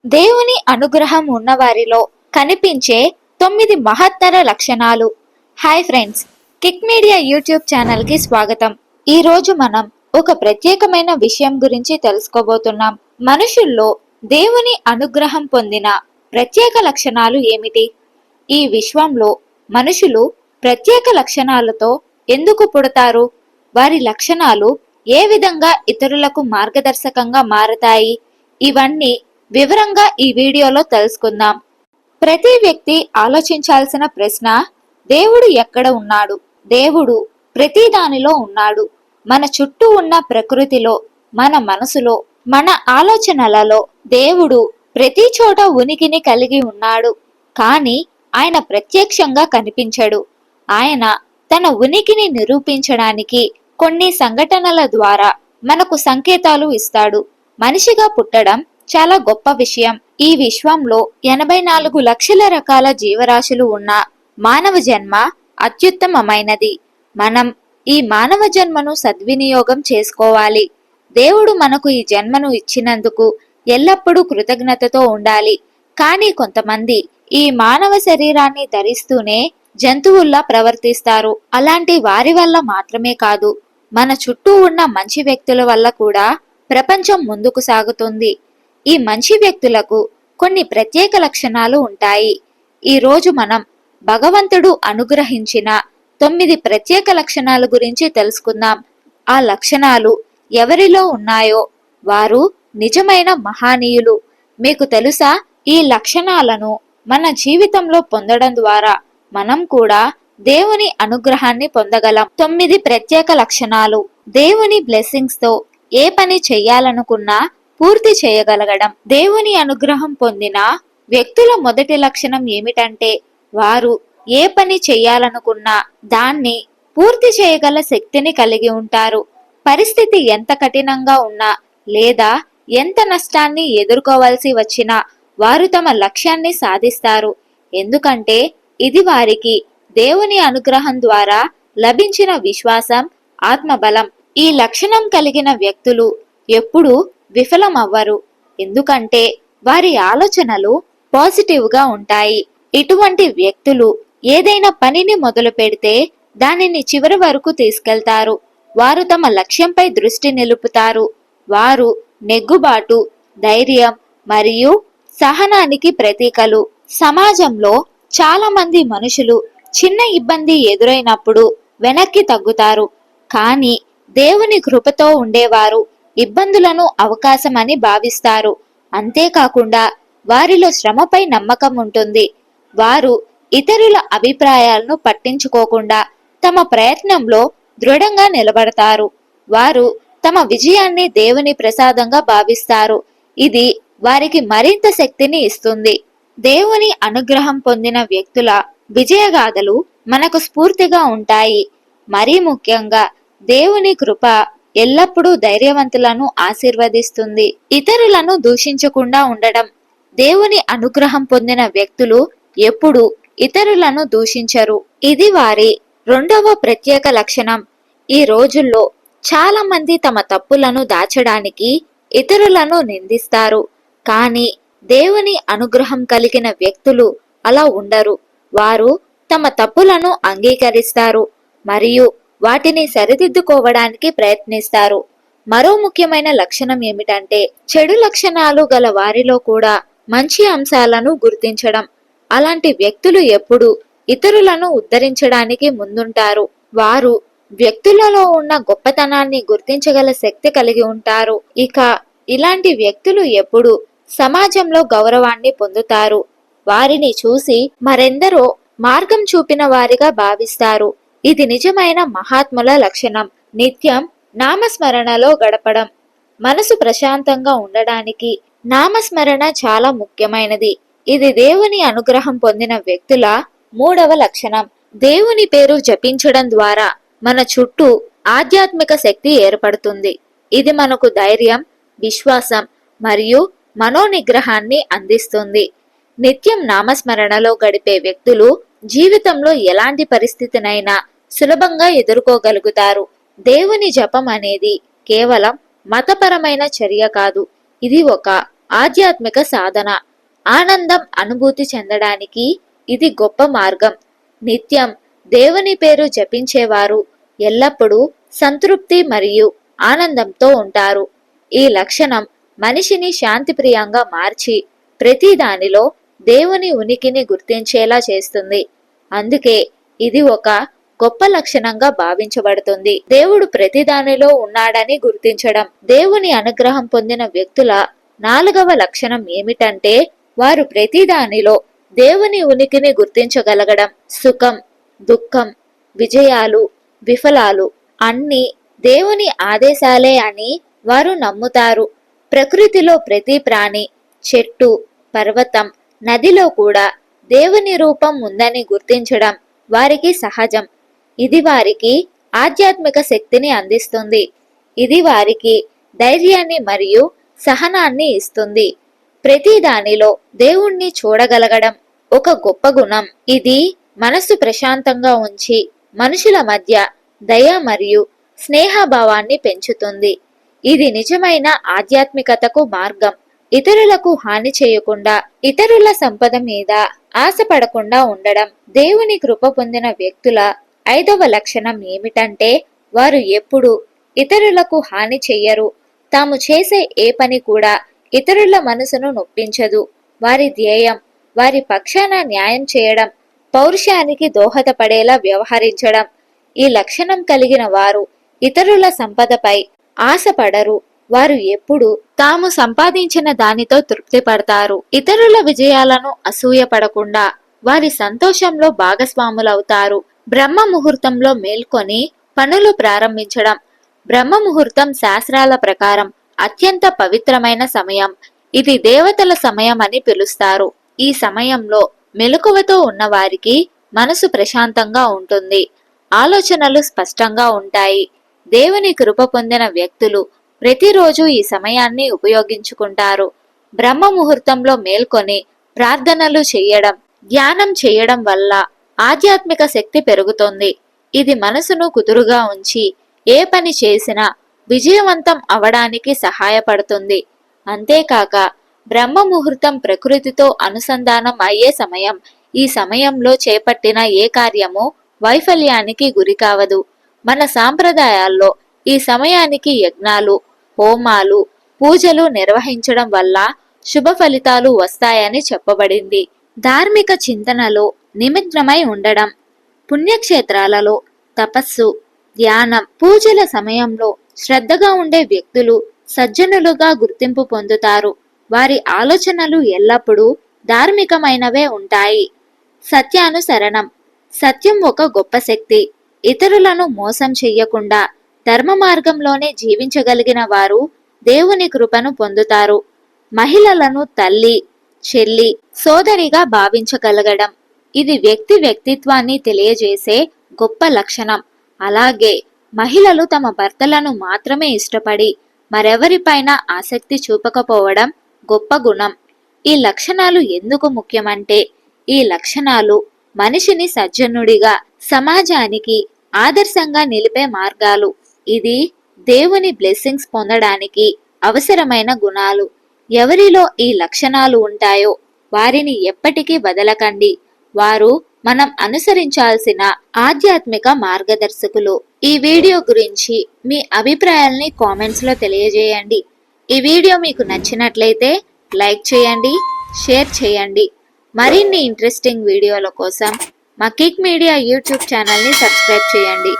దేవుని అనుగ్రహం ఉన్నవారిలో కనిపించే 9 మహత్తర లక్షణాలు. Hi friends, kick media YouTube channel కి స్వాగతం. ఈ రోజు మనం ఒక ప్రత్యేకమైన విషయం గురించి తెలుసుకోబోతున్నాం. మనుషుల్లో దేవుని అనుగ్రహం పొందిన ప్రత్యేక లక్షణాలు ఏమిటి? ఈ విశ్వంలో మనుషులు ప్రత్యేక లక్షణాలతో ఎందుకు పుడతారు? వారి లక్షణాలు ఏ విధంగా ఇతరులకు మార్గదర్శకంగా మారతాయి? ఇవన్నీ వివరంగా ఈ వీడియోలో తెలుసుకుందాం. ప్రతి వ్యక్తి ఆలోచించాల్సిన ప్రశ్న, దేవుడు ఎక్కడ ఉన్నాడు? దేవుడు ప్రతి దానిలో ఉన్నాడు. మన చుట్టూ ఉన్న ప్రకృతిలో, మన మనసులో, మన ఆలోచనలలో దేవుడు ప్రతి చోట ఉనికిని కలిగి ఉన్నాడు. కానీ ఆయన ప్రత్యక్షంగా కనిపించడు. ఆయన తన ఉనికిని నిరూపించడానికి కొన్ని సంఘటనల ద్వారా మనకు సంకేతాలు ఇస్తాడు. మనిషిగా పుట్టడం చాలా గొప్ప విషయం. ఈ విశ్వంలో 84 లక్షల రకాల జీవరాశులు ఉన్న మానవ జన్మ అత్యుత్తమమైనది. మనం ఈ మానవ జన్మను సద్వినియోగం చేసుకోవాలి. దేవుడు మనకు ఈ జన్మను ఇచ్చినందుకు ఎల్లప్పుడూ కృతజ్ఞతతో ఉండాలి. కానీ కొంతమంది ఈ మానవ శరీరాన్ని ధరిస్తూనే జంతువుల్లా ప్రవర్తిస్తారు. అలాంటి వారి వల్ల మాత్రమే కాదు, మన చుట్టూ ఉన్న మంచి వ్యక్తుల వల్ల కూడా ప్రపంచం ముందుకు సాగుతుంది. ఈ మంచి వ్యక్తులకు కొన్ని ప్రత్యేక లక్షణాలు ఉంటాయి. ఈ రోజు మనం భగవంతుడు అనుగ్రహించిన 9 ప్రత్యేక లక్షణాల గురించి తెలుసుకుందాం. ఆ లక్షణాలు ఎవరిలో ఉన్నాయో వారు నిజమైన మహానీయులు. మీకు తెలుసా, ఈ లక్షణాలను మన జీవితంలో పొందడం ద్వారా మనం కూడా దేవుని అనుగ్రహాన్ని పొందగలం. 9 ప్రత్యేక లక్షణాలు. దేవుని బ్లెస్సింగ్స్ తో ఏ పని చెయ్యాలనుకున్నా పూర్తి చేయగలగడం. దేవుని అనుగ్రహం పొందిన వ్యక్తుల మొదటి లక్షణం ఏమిటంటే, వారు ఏ పని చెయ్యాలనుకున్నా దాన్ని పూర్తి చేయగల శక్తిని కలిగి ఉంటారు. పరిస్థితి ఎంత కఠినంగా ఉన్నా లేదా ఎంత నష్టాన్ని ఎదుర్కోవాల్సి వచ్చినా వారు తమ లక్ష్యాన్ని సాధిస్తారు. ఎందుకంటే ఇది వారికి దేవుని అనుగ్రహం ద్వారా లభించిన విశ్వాసం, ఆత్మబలం. ఈ లక్షణం కలిగిన వ్యక్తులు ఎప్పుడూ విఫలమవ్వరు. ఎందుకంటే వారి ఆలోచనలు పాజిటివ్ గా ఉంటాయి. ఇటువంటి వ్యక్తులు ఏదైనా పనిని మొదలు పెడితే దానిని చివరి వరకు తీసుకెళ్తారు. వారు తమ లక్ష్యంపై దృష్టి నిలుపుతారు. వారు నెగ్గుబాటు, ధైర్యం మరియు సహనానికి ప్రతీకలు. సమాజంలో చాలా మంది మనుషులు చిన్న ఇబ్బంది ఎదురైనప్పుడు వెనక్కి తగ్గుతారు. కానీ దేవుని కృపతో ఉండేవారు ఇబ్బందులను అవకాశమని భావిస్తారు. అంతేకాకుండా వారిలో శ్రమపై నమ్మకం ఉంటుంది. వారు ఇతరుల అభిప్రాయాలను పట్టించుకోకుండా తమ ప్రయత్నంలో దృఢంగా నిలబడతారు. వారు తమ విజయాన్ని దేవుని ప్రసాదంగా భావిస్తారు. ఇది వారికి మరింత శక్తిని ఇస్తుంది. దేవుని అనుగ్రహం పొందిన వ్యక్తుల విజయగాథలు మనకు స్ఫూర్తిగా ఉంటాయి. మరీ ముఖ్యంగా దేవుని కృప ఎల్లప్పుడూ ధైర్యవంతులను ఆశీర్వదిస్తుంది. ఇతరులను దూషించకుండా ఉండడం. దేవుని అనుగ్రహం పొందిన వ్యక్తులు ఎప్పుడూ ఇతరులను దూషించరు. ఇది వారి రెండవ ప్రత్యేక లక్షణం. ఈ రోజుల్లో చాలా మంది తమ తప్పులను దాచడానికి ఇతరులను నిందిస్తారు. కానీ దేవుని అనుగ్రహం కలిగిన వ్యక్తులు అలా ఉండరు. వారు తమ తప్పులను అంగీకరిస్తారు మరియు వాటిని సరిదిద్దుకోవడానికి ప్రయత్నిస్తారు. మరో ముఖ్యమైన లక్షణం ఏమిటంటే, చెడు లక్షణాలు గల వారిలో కూడా మంచి అంశాలను గుర్తించడం. అలాంటి వ్యక్తులు ఎప్పుడూ ఇతరులను ఉద్ధరించడానికి ముందుంటారు. వారు వ్యక్తులలో ఉన్న గొప్పతనాన్ని గుర్తించగల శక్తి కలిగి ఉంటారు. ఇక ఇలాంటి వ్యక్తులు ఎప్పుడూ సమాజంలో గౌరవాన్ని పొందుతారు. వారిని చూసి మరెందరో మార్గం చూపిన వారిగా భావిస్తారు. ఇది నిజమైన మహాత్ముల లక్షణం. నిత్యం నామస్మరణలో గడపడం. మనసు ప్రశాంతంగా ఉండడానికి నామస్మరణ చాలా ముఖ్యమైనది. ఇది దేవుని అనుగ్రహం పొందిన వ్యక్తుల మూడవ లక్షణం. దేవుని పేరు జపించడం ద్వారా మన చుట్టూ ఆధ్యాత్మిక శక్తి ఏర్పడుతుంది. ఇది మనకు ధైర్యం, విశ్వాసం మరియు మనోనిగ్రహాన్ని అందిస్తుంది. నిత్యం నామస్మరణలో గడిపే వ్యక్తులు జీవితంలో ఎలాంటి పరిస్థితినైనా సులభంగా ఎదుర్కోగలుగుతారు. దేవుని జపం అనేది కేవలం మతపరమైన చర్య కాదు. ఇది ఒక ఆధ్యాత్మిక సాధన. ఆనందం అనుభూతి చెందడానికి ఇది గొప్ప మార్గం. నిత్యం దేవుని పేరు జపించేవారు ఎల్లప్పుడూ సంతృప్తి మరియు ఆనందంతో ఉంటారు. ఈ లక్షణం మనిషిని శాంతిప్రియంగా మార్చి ప్రతి దానిలో దేవుని ఉనికిని గుర్తించేలా చేస్తుంది. అందుకే ఇది ఒక గొప్ప లక్షణంగా భావించబడుతుంది. దేవుడు ప్రతి దానిలో ఉన్నాడని గుర్తించడం. దేవుని అనుగ్రహం పొందిన వ్యక్తుల 4వ లక్షణం ఏమిటంటే వారు ప్రతి దానిలో దేవుని ఉనికిని గుర్తించగలగడం. సుఖం, దుఃఖం, విజయాలు, విఫలాలు అన్నీ దేవుని ఆదేశాలే అని వారు నమ్ముతారు. ప్రకృతిలో ప్రతి ప్రాణి, చెట్టు, పర్వతం, నదిలో కూడా దేవుని రూపం ఉందని గుర్తించడం వారికి సహజం. ఇది వారికి ఆధ్యాత్మిక శక్తిని అందిస్తుంది. ఇది వారికి ధైర్యాన్ని మరియు సహనాన్ని ఇస్తుంది. ప్రతి దానిలో దేవుణ్ణి చూడగలగడం ఒక గొప్ప గుణం. ఇది మనస్సు ప్రశాంతంగా ఉంచి మనుషుల మధ్య దయ మరియు స్నేహభావాన్ని పెంచుతుంది. ఇది నిజమైన ఆధ్యాత్మికతకు మార్గం. ఇతరులకు హాని చేయకుండా, ఇతరుల సంపద మీద ఆశపడకుండా ఉండడం. దేవుని కృప పొందిన వ్యక్తుల 5వ లక్షణం ఏమిటంటే వారు ఎప్పుడూ ఇతరులకు హాని చెయ్యరు. తాము చేసే ఏ పని కూడా ఇతరుల మనసును నొప్పించదు. వారి ధ్యేయం వారి పక్షాన న్యాయం చేయడం, పౌరుషానికి దోహదపడేలా వ్యవహరించడం. ఈ లక్షణం కలిగిన వారు ఇతరుల సంపదపై ఆశపడరు. వారు ఎప్పుడు తాము సంపాదించిన దానితో తృప్తి పడతారు. ఇతరుల విజయాలను అసూయపడకుండా వారి సంతోషంలో భాగస్వాములవుతారు. బ్రహ్మ ముహూర్తంలో మేల్కొని పనులు ప్రారంభించడం. బ్రహ్మ ముహూర్తం శాస్త్రాల ప్రకారం అత్యంత పవిత్రమైన సమయం. ఇది దేవతల సమయం అని పిలుస్తారు. ఈ సమయంలో మెలకువతో ఉన్నవారికి మనసు ప్రశాంతంగా ఉంటుంది. ఆలోచనలు స్పష్టంగా ఉంటాయి. దేవుని కృప పొందిన వ్యక్తులు ప్రతిరోజు ఈ సమయాన్ని ఉపయోగించుకుంటారు. బ్రహ్మ ముహూర్తంలో మేల్కొని ప్రార్థనలు చేయడం, ధ్యానం చేయడం వల్ల ఆధ్యాత్మిక శక్తి పెరుగుతుంది. ఇది మనసును కుదురుగా ఉంచి ఏ పని చేసినా విజయవంతం అవడానికి సహాయపడుతుంది. అంతేకాక బ్రహ్మ ముహూర్తం ప్రకృతితో అనుసంధానం అయ్యే సమయం. ఈ సమయంలో చేపట్టిన ఏ కార్యము వైఫల్యానికి గురికావదు. మన సాంప్రదాయాల్లో ఈ సమయానికి యజ్ఞాలు, హోమాలు, పూజలు నిర్వహించడం వల్ల శుభ ఫలితాలు వస్తాయని చెప్పబడింది. ధార్మిక చింతనలో నిమగ్నమై ఉండడం. పుణ్యక్షేత్రాలలో తపస్సు, ధ్యానం, పూజల సమయంలో శ్రద్ధగా ఉండే వ్యక్తులు సజ్జనులుగా గుర్తింపు పొందుతారు. వారి ఆలోచనలు ఎల్లప్పుడూ ధార్మికమైనవే ఉంటాయి. సత్యానుసరణం. సత్యం ఒక గొప్ప శక్తి. ఇతరులను మోసం చెయ్యకుండా ధర్మ మార్గంలోనే జీవించగలిగిన వారు దేవుని కృపను పొందుతారు. మహిళలను తల్లి, చెల్లి, సోదరిగా భావించగలగడం. ఇది వ్యక్తి వ్యక్తిత్వాన్ని తెలియజేసే గొప్ప లక్షణం. అలాగే మహిళలు తమ భర్తలను మాత్రమే ఇష్టపడి మరెవరిపైన ఆసక్తి చూపకపోవడం గొప్ప గుణం. ఈ లక్షణాలు ఎందుకు ముఖ్యమంటే ఈ లక్షణాలు మనిషిని సజ్జనుడిగా, సమాజానికి ఆదర్శంగా నిలిపే మార్గాలు. ఇది దేవుని బ్లెస్సింగ్స్ పొందడానికి అవసరమైన గుణాలు. ఎవరిలో ఈ లక్షణాలు ఉంటాయో వారిని ఎప్పటికీ వదలకండి. వారు మనం అనుసరించాల్సిన ఆధ్యాత్మిక మార్గదర్శకులు. ఈ వీడియో గురించి మీ అభిప్రాయాల్ని కామెంట్స్ లో తెలియజేయండి. ఈ వీడియో మీకు నచ్చినట్లయితే లైక్ చేయండి, షేర్ చేయండి. మరిన్ని ఇంట్రెస్టింగ్ వీడియోల కోసం మా కిక్ మీడియా యూట్యూబ్ ఛానల్ని సబ్స్క్రైబ్ చేయండి.